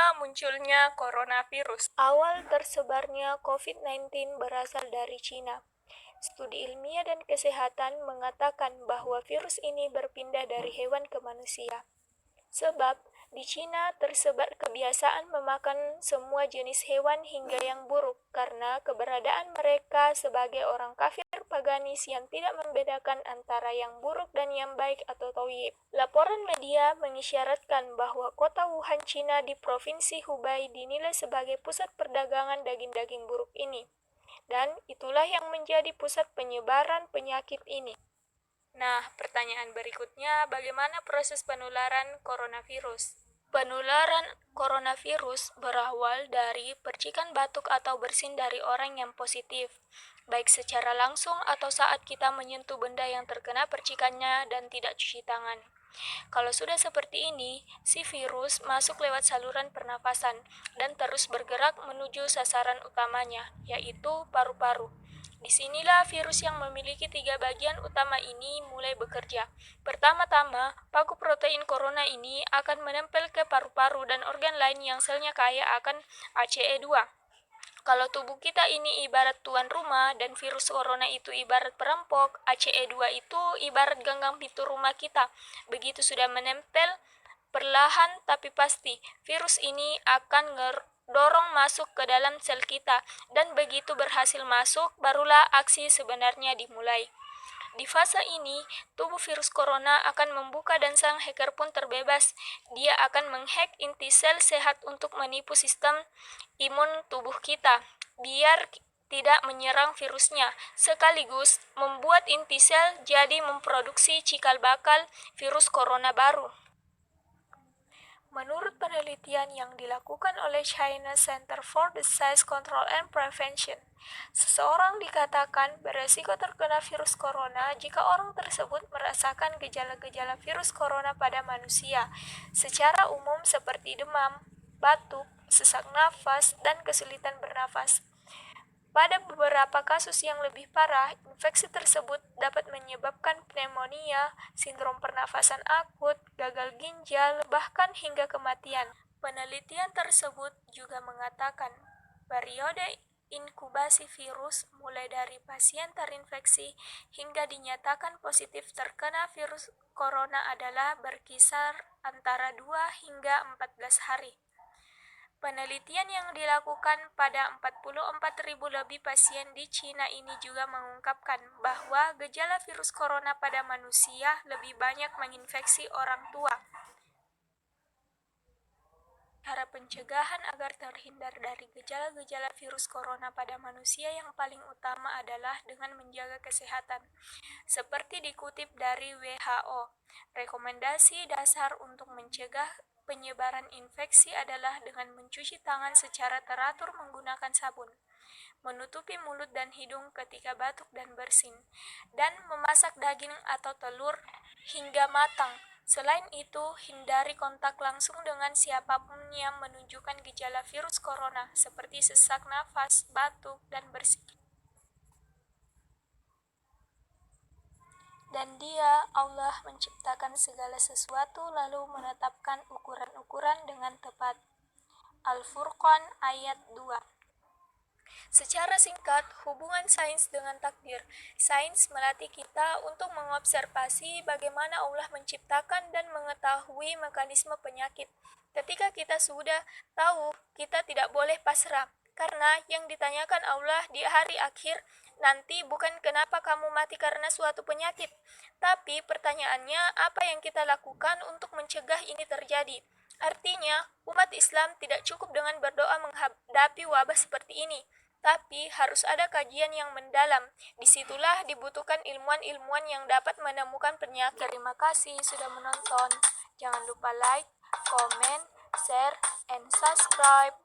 Bagaimana munculnya coronavirus? Awal tersebarnya COVID-19 berasal dari Cina. Studi ilmiah dan kesehatan mengatakan bahwa virus ini berpindah dari hewan ke manusia. Sebab di Cina tersebar kebiasaan memakan semua jenis hewan hingga yang buruk karena keberadaan mereka sebagai orang kafir paganis yang tidak membedakan antara yang buruk dan yang baik atau thayyib. Laporan media mengisyaratkan bahwa kota Wuhan, Cina di Provinsi Hubei dinilai sebagai pusat perdagangan daging-daging buruk ini. Dan itulah yang menjadi pusat penyebaran penyakit ini. Nah, pertanyaan berikutnya, bagaimana proses penularan coronavirus? Penularan coronavirus berawal dari percikan batuk atau bersin dari orang yang positif, baik secara langsung atau saat kita menyentuh benda yang terkena percikannya dan tidak cuci tangan. Kalau sudah seperti ini, si virus masuk lewat saluran pernafasan dan terus bergerak menuju sasaran utamanya, yaitu paru-paru. Disinilah virus yang memiliki 3 bagian utama ini mulai bekerja. Pertama-tama, paku protein corona ini akan menempel ke paru-paru dan organ lain yang selnya kaya akan ACE2. Kalau tubuh kita ini ibarat tuan rumah dan virus corona itu ibarat perampok, ACE2 itu ibarat ganggang pintu rumah kita. Begitu sudah menempel, perlahan tapi pasti, virus ini akan dorong masuk ke dalam sel kita, dan begitu berhasil masuk, barulah aksi sebenarnya dimulai. Di fase ini, tubuh virus corona akan membuka dan sang hacker pun terbebas. Dia akan menghack inti sel sehat untuk menipu sistem imun tubuh kita, biar tidak menyerang virusnya, sekaligus membuat inti sel jadi memproduksi cikal bakal virus corona baru. Menurut penelitian yang dilakukan oleh China Center for Disease Control and Prevention, seseorang dikatakan beresiko terkena virus corona jika orang tersebut merasakan gejala-gejala virus corona pada manusia, secara umum seperti demam, batuk, sesak nafas, dan kesulitan bernafas. Pada beberapa kasus yang lebih parah, infeksi tersebut dapat menyebabkan pneumonia, sindrom pernafasan akut, gagal ginjal, bahkan hingga kematian. Penelitian tersebut juga mengatakan, periode inkubasi virus mulai dari pasien terinfeksi hingga dinyatakan positif terkena virus corona adalah berkisar antara 2 hingga 14 hari. Penelitian yang dilakukan pada 44.000 lebih pasien di Cina ini juga mengungkapkan bahwa gejala virus corona pada manusia lebih banyak menginfeksi orang tua. Cara pencegahan agar terhindar dari gejala-gejala virus corona pada manusia yang paling utama adalah dengan menjaga kesehatan. Seperti dikutip dari WHO, rekomendasi dasar untuk mencegah penyebaran infeksi adalah dengan mencuci tangan secara teratur menggunakan sabun, menutupi mulut dan hidung ketika batuk dan bersin, dan memasak daging atau telur hingga matang. Selain itu, hindari kontak langsung dengan siapapun yang menunjukkan gejala virus corona seperti sesak nafas, batuk, dan bersin. Dan Dia, Allah, menciptakan segala sesuatu lalu menetapkan ukuran-ukuran dengan tepat. Al-Furqan ayat 2. Secara singkat, hubungan sains dengan takdir. Sains melatih kita untuk mengobservasi bagaimana Allah menciptakan dan mengetahui mekanisme penyakit. Ketika kita sudah tahu, kita tidak boleh pasrah. Karena yang ditanyakan Allah di hari akhir nanti bukan kenapa kamu mati karena suatu penyakit, tapi pertanyaannya apa yang kita lakukan untuk mencegah ini terjadi. Artinya, umat Islam tidak cukup dengan berdoa menghadapi wabah seperti ini, tapi harus ada kajian yang mendalam. Disitulah dibutuhkan ilmuwan-ilmuwan yang dapat menemukan penyakit. Terima kasih sudah menonton. Jangan lupa like, comment, share, and subscribe.